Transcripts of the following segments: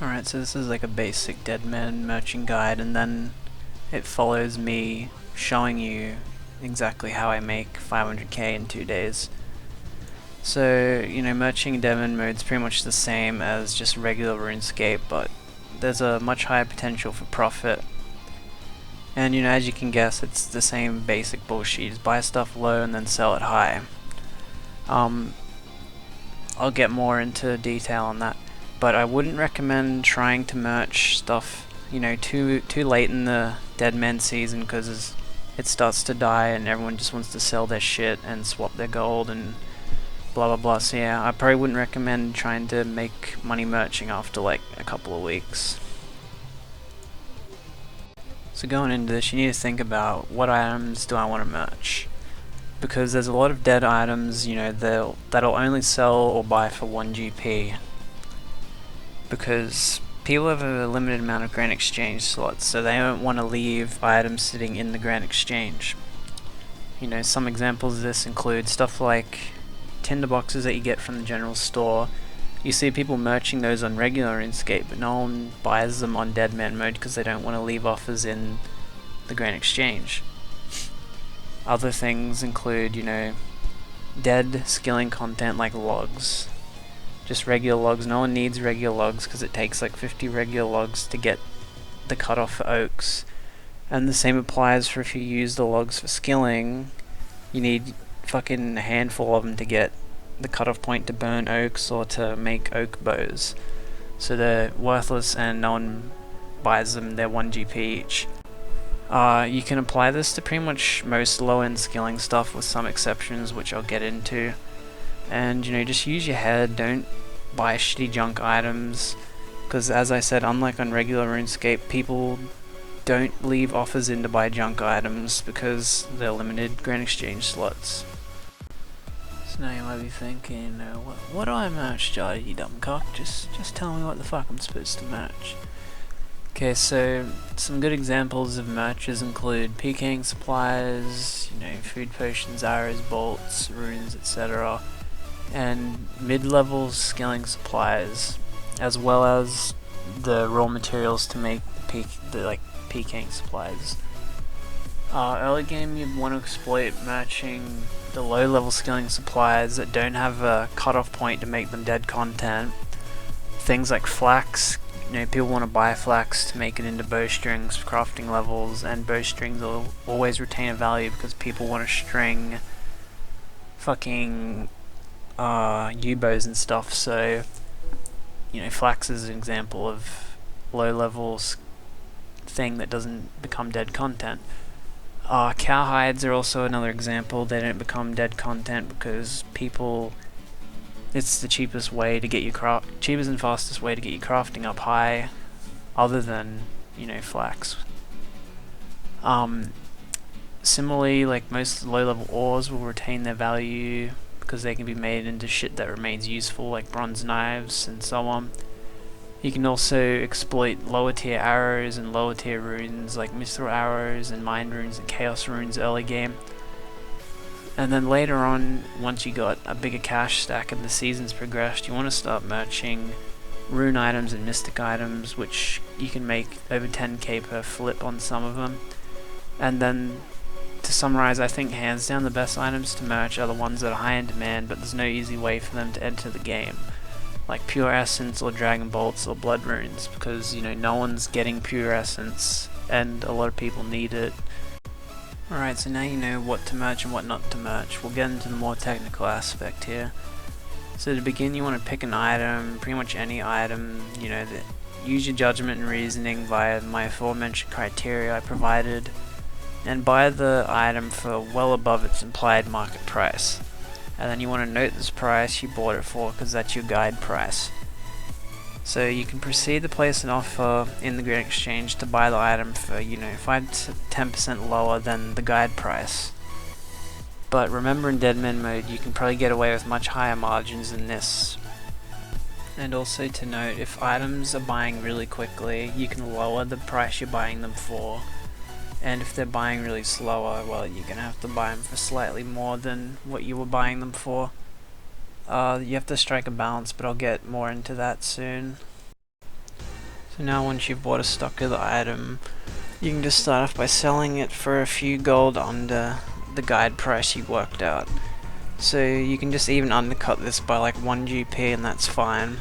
Alright, so this is like a basic Deadman merchant guide, and then it follows me showing you exactly how I make 500k in 2 days. So, merching Deadman mode is pretty much the same as just regular RuneScape, but there's a much higher potential for profit. And as you can guess, it's the same basic bullshit. Just buy stuff low and then sell it high. I'll get more into detail on that, but I wouldn't recommend trying to merch stuff, too late in the Deadman season, because it starts to die and everyone just wants to sell their shit and swap their gold and blah blah blah. So yeah, I probably wouldn't recommend trying to make money merching after like a couple of weeks. So going into this, you need to think about what items do I want to merch, because there's a lot of dead items, that'll only sell or buy for 1 GP, because people have a limited amount of Grand Exchange slots, so they don't want to leave items sitting in the Grand Exchange. Some examples of this include stuff like tinder boxes that you get from the general store. You see people merching those on regular RuneScape, but no one buys them on Deadman mode because they don't want to leave offers in the Grand Exchange. Other things include, dead skilling content like logs. Just regular logs. No one needs regular logs because it takes like 50 regular logs to get the cutoff for oaks. And the same applies for if you use the logs for skilling. You need fucking a handful of them to get the cutoff point to burn oaks or to make oak bows. So they're worthless and no one buys them. They're 1 GP each. You can apply this to pretty much most low-end skilling stuff, with some exceptions which I'll get into. And just use your head, don't buy shitty junk items, because as I said, unlike on regular RuneScape, people don't leave offers in to buy junk items because they're limited Grand Exchange slots. So now you might be thinking, what do I merch, Jolly, you dumb cock? Just tell me what the fuck I'm supposed to merch. Okay, so some good examples of merches include PKing supplies, food potions, arrows, bolts, runes, etc. And mid-level skilling supplies, as well as the raw materials to make the PKing supplies. Early game, you'd want to exploit matching the low-level skilling supplies that don't have a cutoff point to make them dead content. Things like flax. People want to buy flax to make it into bowstrings for crafting levels, and bowstrings will always retain a value because people want to string fucking U-bows and stuff. So flax is an example of low-level thing that doesn't become dead content. Cow hides are also another example. They don't become dead content because it's the cheapest way to get cheapest and fastest way to get your crafting up high, other than flax. Similarly, like most low-level ores will retain their value because they can be made into shit that remains useful, like bronze knives and so on. You can also exploit lower tier arrows and lower tier runes like mithril arrows and mind runes and chaos runes early game. And then later on, once you got a bigger cash stack and the seasons progressed, you want to start merching rune items and mystic items, which you can make over 10k per flip on some of them. And then, to summarize, I think hands down the best items to merch are the ones that are high in demand, but there's no easy way for them to enter the game, like pure essence or dragon bolts or blood runes, because no one's getting pure essence and a lot of people need it. Alright, so now you know what to merch and what not to merch. We'll get into the more technical aspect here. So to begin, you want to pick an item, pretty much any item, use your judgment and reasoning via my aforementioned criteria I provided, and buy the item for well above its implied market price. And then you want to note this price you bought it for, because that's your guide price. So you can proceed to place an offer in the Grand Exchange to buy the item for 5 to 10% lower than the guide price. But remember, in Deadman mode you can probably get away with much higher margins than this. And also to note, if items are buying really quickly, you can lower the price you're buying them for. And if they're buying really slower, well, you're gonna have to buy them for slightly more than what you were buying them for. You have to strike a balance, but I'll get more into that soon. So now once you've bought a stock of the item, you can just start off by selling it for a few gold under the guide price you worked out. So you can just even undercut this by like 1 GP and that's fine.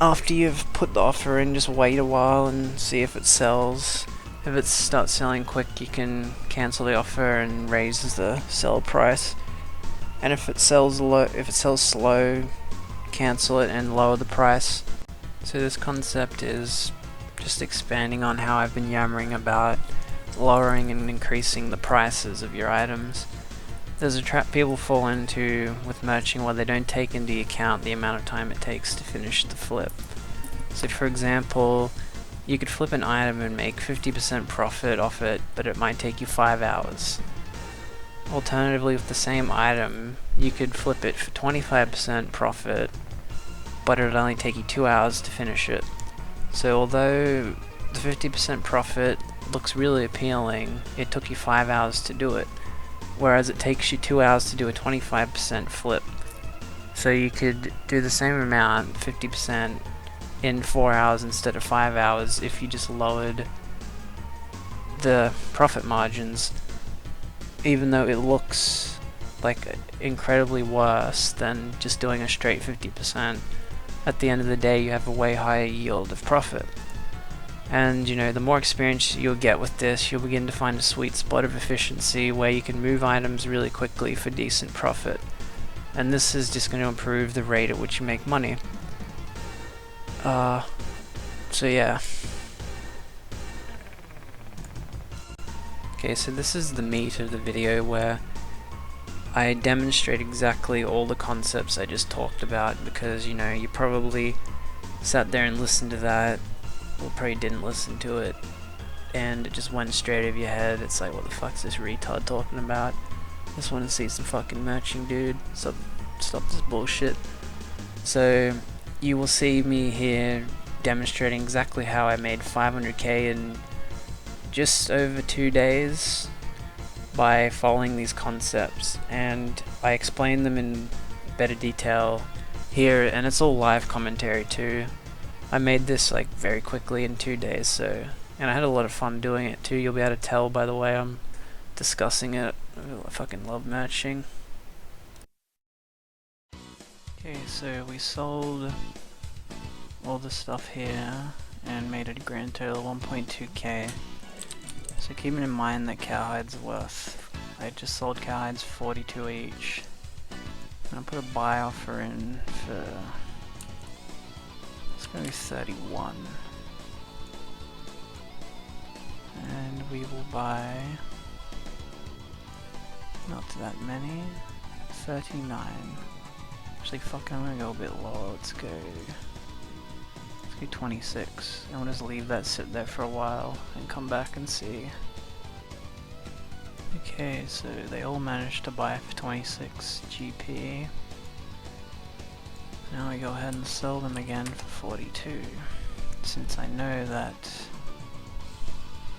After you've put the offer in, just wait a while and see if it sells. If it starts selling quick, you can cancel the offer and raise the sell price. And if it sells slow, cancel it and lower the price. So this concept is just expanding on how I've been yammering about lowering and increasing the prices of your items. There's a trap people fall into with merching where they don't take into account the amount of time it takes to finish the flip. So for example, you could flip an item and make 50% profit off it, but it might take you 5 hours. Alternatively, with the same item, you could flip it for 25% profit, but it would only take you 2 hours to finish it. So although the 50% profit looks really appealing, it took you 5 hours to do it, whereas it takes you 2 hours to do a 25% flip. So you could do the same amount, 50%, in 4 hours instead of 5 hours if you just lowered the profit margins, even though it looks like incredibly worse than just doing a straight 50%. At the end of the day, you have a way higher yield of profit. And you know, the more experience you'll get with this, you'll begin to find a sweet spot of efficiency where you can move items really quickly for decent profit. And this is just going to improve the rate at which you make money. So yeah. Okay, so this is the meat of the video where I demonstrate exactly all the concepts I just talked about, because you know, you probably sat there and listened to that, or probably didn't listen to it, and it just went straight over your head. It's like, what the fuck's this retard talking about? I just want to see some fucking merching, dude. Stop this bullshit. So you will see me here demonstrating exactly how I made 500k in just over 2 days by following these concepts, and I explain them in better detail here, and it's all live commentary too. I made this like very quickly in 2 days, so, and I had a lot of fun doing it too. You'll be able to tell by the way I'm discussing it. I fucking love merching. Okay, so we sold all the stuff here and made a grand total of 1.2k. So keeping in mind that cowhides are worth, I just sold cowhides 42 each. And I put a buy offer in for, it's gonna be 31. And we will buy, not that many, 39. Actually fuck, I'm gonna go a bit lower, let's go 26, and we'll just leave that sit there for a while and come back and see. Okay, so they all managed to buy for 26 GP. Now we go ahead and sell them again for 42, since I know that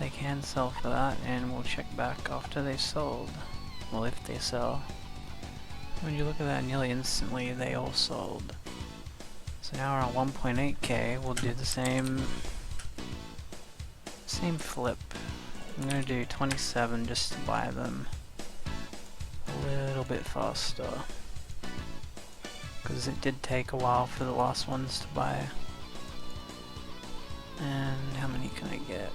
they can sell for that, and we'll check back after they sold. Well, if they sell. When you look at that, nearly instantly they all sold. So now we're on 1.8k, we'll do the same flip. I'm gonna do 27 just to buy them a little bit faster, because it did take a while for the last ones to buy. And how many can I get?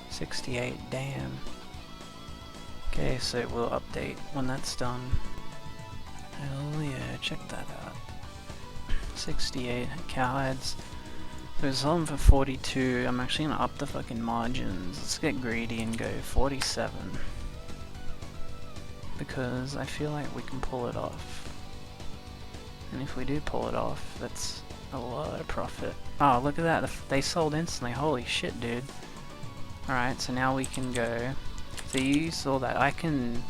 68, damn. Okay, so we'll update when that's done. Hell yeah, check that out. 68 cowhides. So we sold them for 42. I'm actually gonna up the fucking margins. Let's get greedy and go 47. Because I feel like we can pull it off. And if we do pull it off, that's a lot of profit. Oh, look at that. They sold instantly. Holy shit, dude. Alright, so now we can go. So you saw that. I can...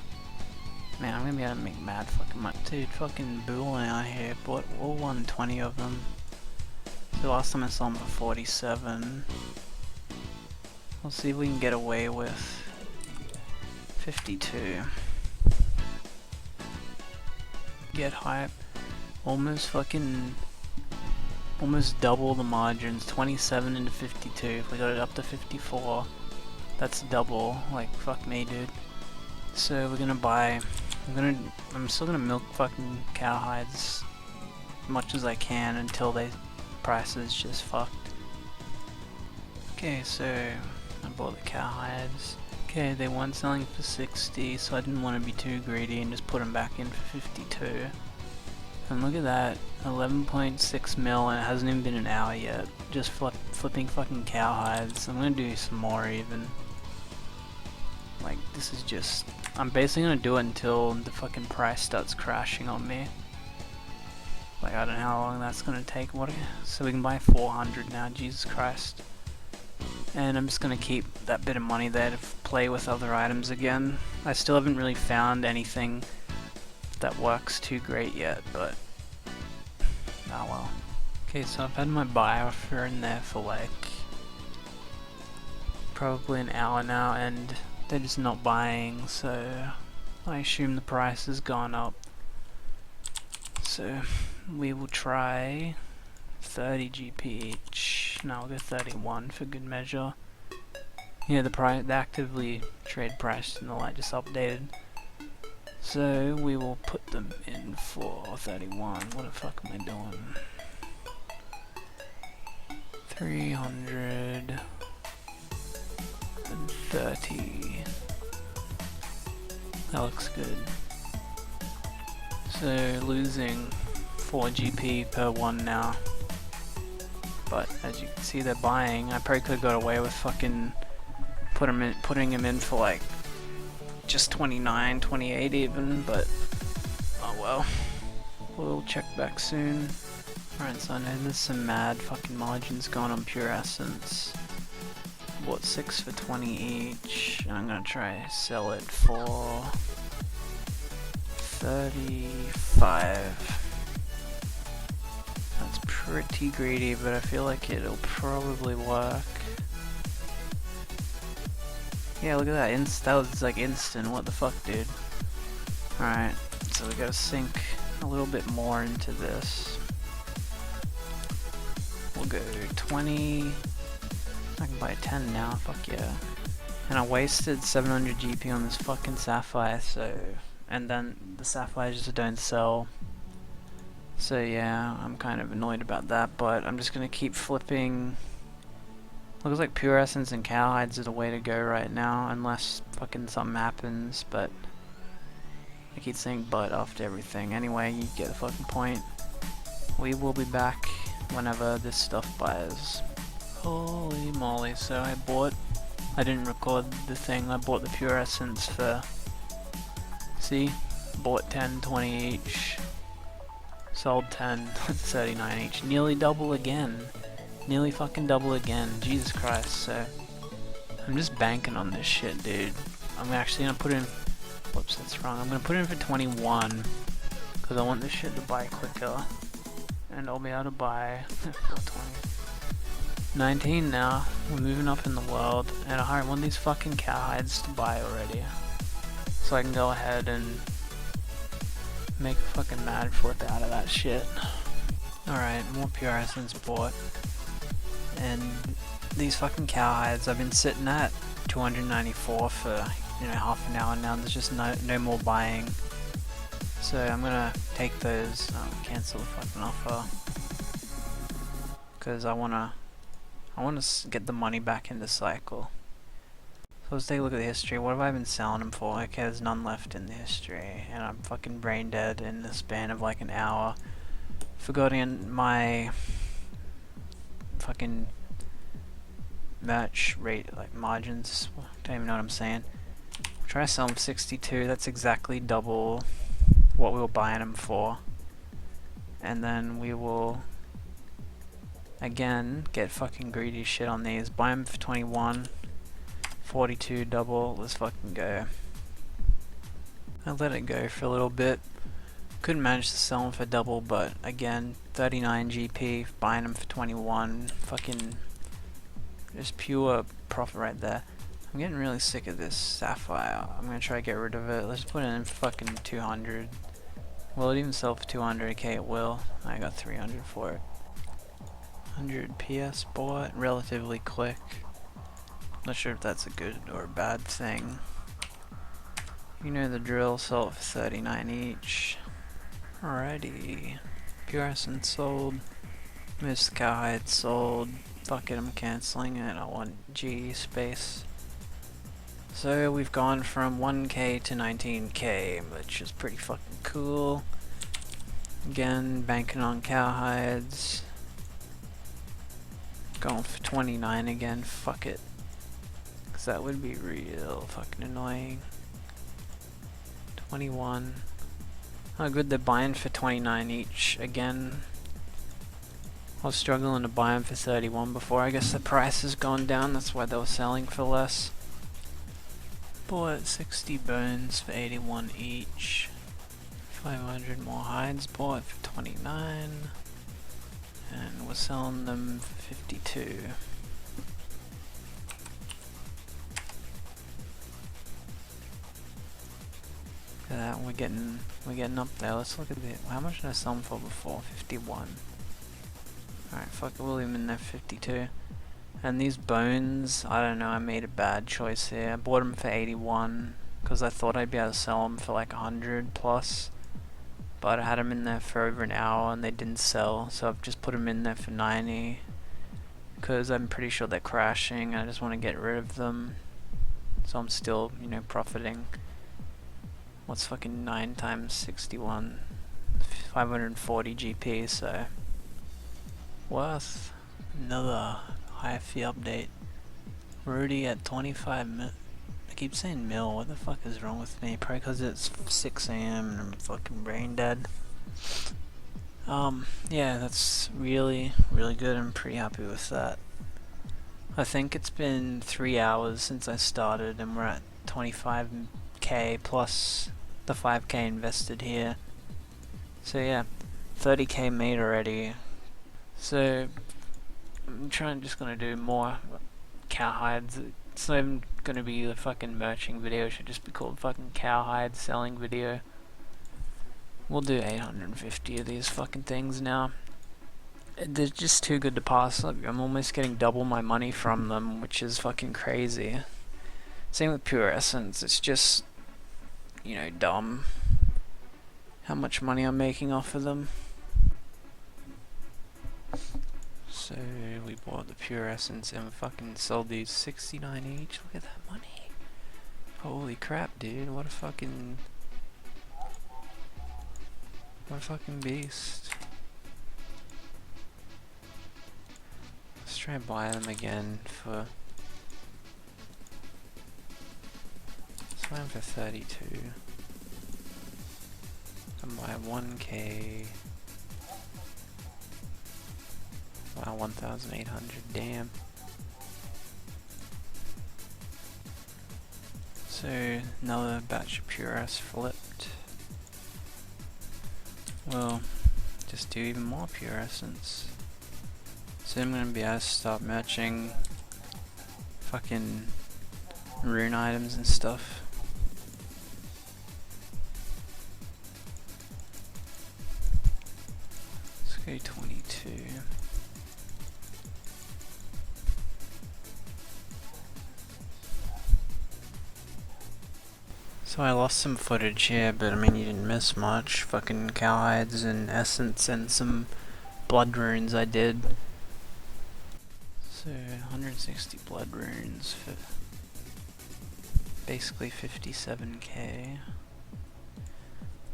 Man, I'm gonna be able to make mad fucking money. Dude, fucking booling out here. Bought all 120 of them. So last time I saw them for 47. We'll see if we can get away with 52. Get hype. Almost fucking almost double the margins, 27 into 52. If we got it up to 54, that's double. Like, fuck me, dude. So we're gonna buy, I'm still gonna milk fucking cowhides as much as I can until they prices just fucked. Okay, so I bought the cowhides. Okay, they weren't selling for 60, so I didn't want to be too greedy and just put them back in for 52. And look at that, 11.6 mil, and it hasn't even been an hour yet. Just flipping fucking cowhides. I'm gonna do some more even. Like, this is just, I'm basically gonna do it until the fucking price starts crashing on me. Like, I don't know how long that's gonna take. So we can buy 400 now, Jesus Christ. And I'm just gonna keep that bit of money there to play with other items again. I still haven't really found anything that works too great yet, but oh well. Okay, so I've had my buy offer in there for like probably an hour now, and they're just not buying, so I assume the price has gone up. So we will try 30 GP each. No, we'll go 31 for good measure. Yeah, the actively trade price and all that just updated. So we will put them in for 31. What the fuck am I doing? 330. That looks good. So losing 4 GP per one now. But as you can see, they're buying. I probably could have got away with fucking putting him in for like just 29, 28 even, but oh well. We'll check back soon. Alright, so I know there's some mad fucking margins going on Pure Essence. Bought 6 for 20 each, and I'm gonna try to sell it for 35. That's pretty greedy, but I feel like it'll probably work. Yeah, look at that. That was like instant. What the fuck, dude? Alright, so we gotta sink a little bit more into this. We'll go 20. I can buy 10 now, fuck yeah. And I wasted 700 GP on this fucking sapphire, so. And then the sapphires just don't sell. So yeah, I'm kind of annoyed about that, but I'm just gonna keep flipping. Looks like Pure Essence and cowhides are the way to go right now, unless fucking something happens, but I keep saying but after everything. Anyway, you get the fucking point. We will be back whenever this stuff buys. Holy moly, so I didn't record the thing, I bought the Pure Essence for, see, bought 10, 20 each, sold 10, 39 each, nearly double again. Nearly fucking double again, Jesus Christ. So I'm just banking on this shit, dude. I'm actually gonna put in, whoops, that's wrong. I'm gonna put in for 21 because I want this shit to buy quicker, and I'll be able to buy 420. 19 now. We're moving up in the world, and I want these fucking cowhides to buy already, so I can go ahead and make a fucking mad flip out of that shit. Alright, more Pure Essence bought. And these fucking cowhides, I've been sitting at 294 for, half an hour now. There's just no more buying. So I'm gonna take those, cancel the fucking offer, because I wanna get the money back in the cycle. So let's take a look at the history. What have I been selling them for? Okay, there's none left in the history, and I'm fucking brain dead in the span of like an hour. Forgetting my fucking merch rate, like margins. Don't even know what I'm saying. Try to sell them 62. That's exactly double what we were buying them for. And then we will again get fucking greedy shit on these. Buy them for 21. 42 double. Let's fucking go. I let it go for a little bit. Couldn't manage to sell them for double, but again, 39 GP, buying them for 21. Fucking just pure profit right there. I'm getting really sick of this sapphire. I'm gonna try to get rid of it. Let's put it in for fucking 200. Will it even sell for 200? Okay, it will. I got 300 for it. 100 PS bought, relatively quick. Not sure if that's a good or a bad thing. You know the drill, sell it for 39 each. Alrighty. Pure essence sold. Missed cowhide sold. Fuck it, I'm cancelling it. I want G space. So we've gone from 1k to 19k, which is pretty fucking cool. Again, banking on cowhides. Going for 29 again, fuck it. Cause that would be real fucking annoying. 21. Oh good, they're buying for 29 each again. I was struggling to buy them for 31 before. I guess the price has gone down, that's why they were selling for less. Bought 60 bones for 81 each. 500 more hides bought for 29. And we're selling them for 52. Look at that, we're getting up there. Let's look at it. How much did I sell them for before? 51. Alright, fuck it, we'll leave them in there 52. And these bones, I don't know, I made a bad choice here. I bought them for 81 because I thought I'd be able to sell them for like 100 plus. But I had them in there for over an hour and they didn't sell, so I've just put them in there for 90 because I'm pretty sure they're crashing and I just want to get rid of them. So I'm still, you know, profiting. What's fucking 9 times 61? 540 GP, so worth another high fee update. Rudy at 25 mil. I keep saying mil, what the fuck is wrong with me? Probably because it's 6 AM and I'm fucking brain dead. Yeah, that's really good. I'm pretty happy with that. I think it's been 3 hours since I started and we're at 25k plus the 5k invested here. So yeah, 30k made already. So I'm just gonna do more cowhides. It's not even gonna be the fucking merching video, it should just be called fucking cowhide selling video. We'll do 850 of these fucking things now. They're just too good to pass. Look, I'm almost getting double my money from them, which is fucking crazy. Same with Pure Essence, it's just, you know, dumb how much money I'm making off of them. So we bought the Pure Essence and we fucking sold these 69 each. Look at that money. Holy crap, dude. What a fucking beast. Let's try and buy them again for... Let's buy them for 32. And buy 1k. Wow, 1,800, damn. So, another batch of Pure S flipped. Well, just do even more Pure Essence. So I'm gonna be able to start matching fucking rune items and stuff. Let's go 22. So I lost some footage here, but I mean you didn't miss much. Fucking cowhides and essence and some blood runes I did. So 160 blood runes for basically 57k.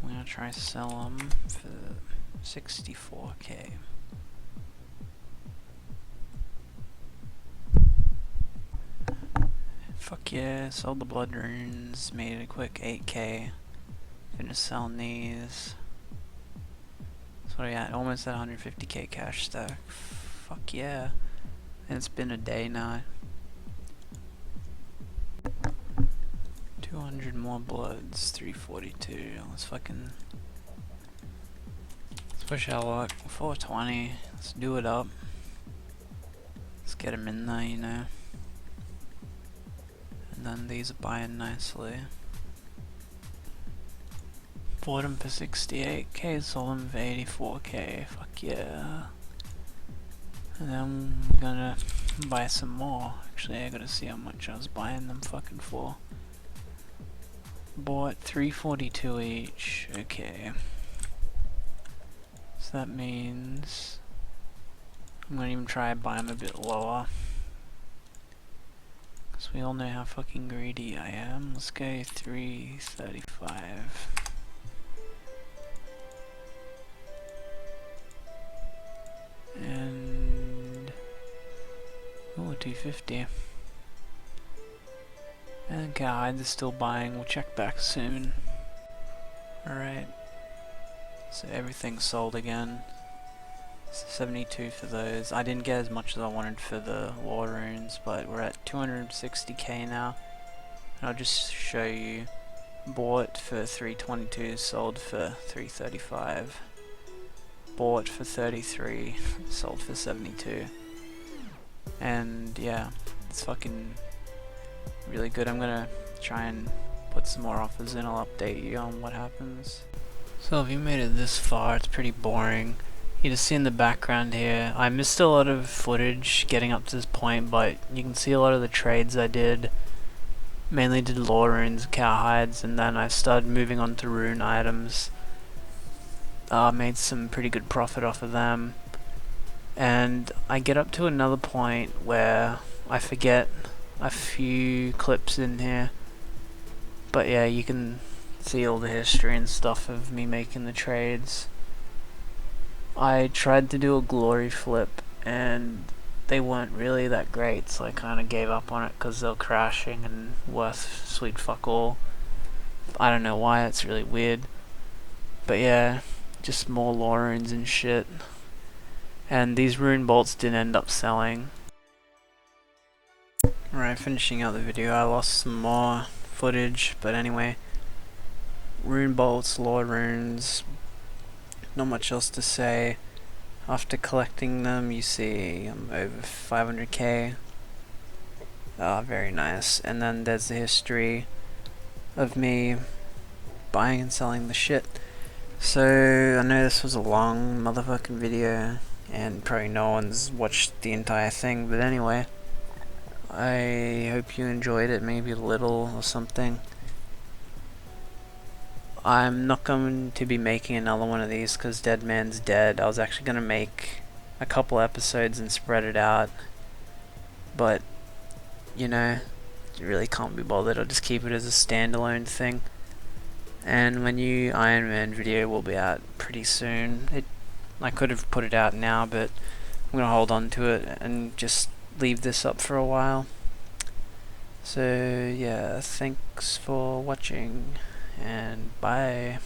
I'm gonna try sell them for 64k. Fuck yeah, sold the blood runes, made a quick 8k. Finished selling these. So what are we at? Almost at 150k cash stack. Fuck yeah. And it's been a day now. 200 more bloods, 342. Let's push our luck. 420. Let's do it up. Let's get them in there, you know. And then these are buying nicely. Bought them for 68k, sold them for 84k. Fuck yeah. And then I'm gonna buy some more. Actually, I gotta see how much I was buying them fucking for. Bought 342 each. Okay. So that means I'm gonna even try and buy them a bit lower. Because we all know how fucking greedy I am. Let's go 335. And... oh, 250. And guides are still buying. We'll check back soon. Alright. So everything's sold again. 72 for those. I didn't get as much as I wanted for the war runes, but we're at 260k now. And I'll just show you. Bought for 322, sold for 335. Bought for 33, sold for 72. And yeah, it's fucking really good. I'm gonna try and put some more offers in. I'll update you on what happens. So if you made it this far, it's pretty boring. You just see in the background here, I missed a lot of footage getting up to this point, but you can see a lot of the trades I did. Mainly did lore runes, cow hides, and then I started moving on to rune items. Made some pretty good profit off of them. And I get up to another point where I forget a few clips in here. But yeah, you can see all the history and stuff of me making the trades. I tried to do a glory flip and they weren't really that great, so I kind of gave up on it because they were crashing and worth sweet fuck all. I don't know why, it's really weird. But yeah, just more lore runes and shit. And these rune bolts didn't end up selling. Alright, finishing out the video, I lost some more footage, but anyway. Rune bolts, lore runes, not much else to say. After collecting them, you see I'm over 500k. Very nice. And then there's the history of me buying and selling the shit. So, I know this was a long motherfucking video, and probably no one's watched the entire thing, but anyway. I hope you enjoyed it, maybe a little or something. I'm not going to be making another one of these because Deadman's dead. I was actually going to make a couple episodes and spread it out, but you know, you really can't be bothered. I'll just keep it as a standalone thing. And my new Iron Man video will be out pretty soon. I could have put it out now, but I'm going to hold on to it and just leave this up for a while. So yeah, thanks for watching and bye.